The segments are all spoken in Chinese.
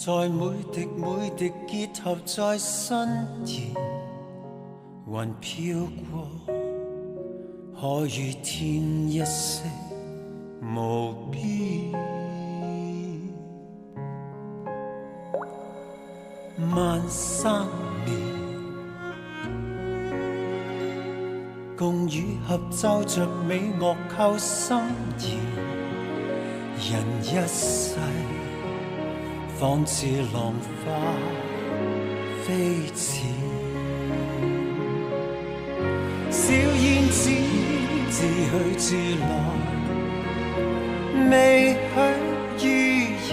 在每滴每滴結合在身前，雲飄過，可與天一色無邊。萬山年，共與合奏着美樂扣心弦，人一世仿似浪花飛濺，小燕子自去自來，未許預言。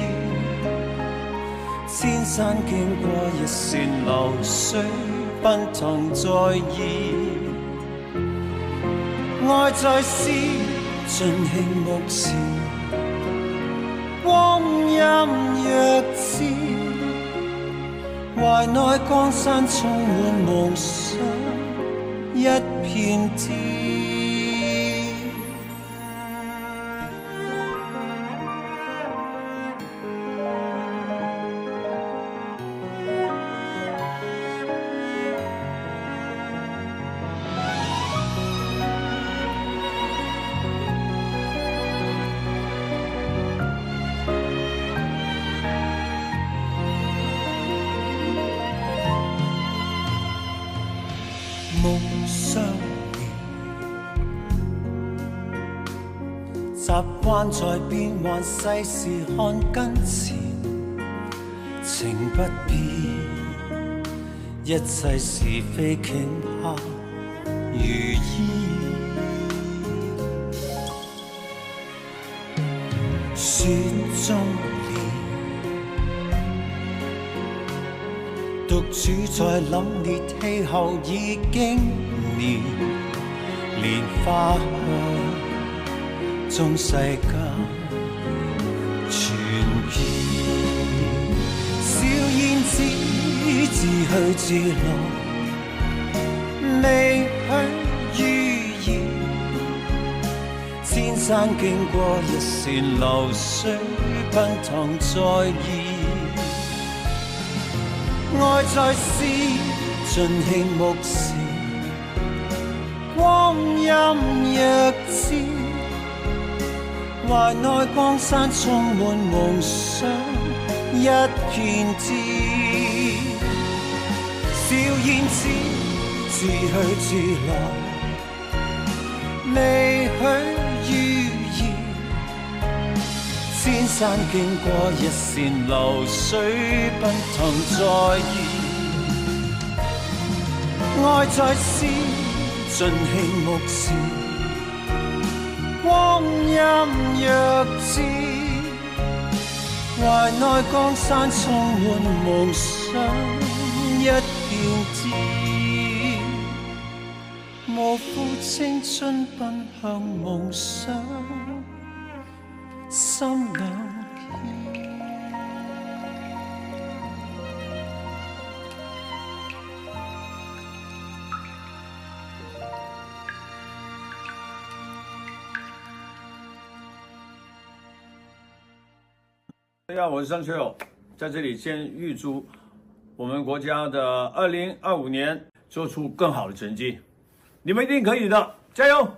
千山經過一線流水，奔騰在現。愛在詩，盡興目前。光陰若箭，懷內江山充滿夢想，一片天。夢相連，習慣在變幻世事看跟前，情不變，一切是非頃刻如煙。雪中獨處在凜冽氣候已經年，蓮花香中世間傳遍。小燕子自去自來，未許預言。千山經過一線流水，奔騰在現。愛在詩，盡興目前。光陰若箭，懷內江山充滿夢想，一片天。小燕子自去自來，未許預言。千山經過一線流水，奔騰在現。愛在詩，盡興目前。光陰若箭，懷內江山充滿夢想，一片天。無負青春，奔向夢想。心兩牽，大家好，我是张学友，在这里先预祝我们国家的2025年做出更好的成绩，你们一定可以的，加油！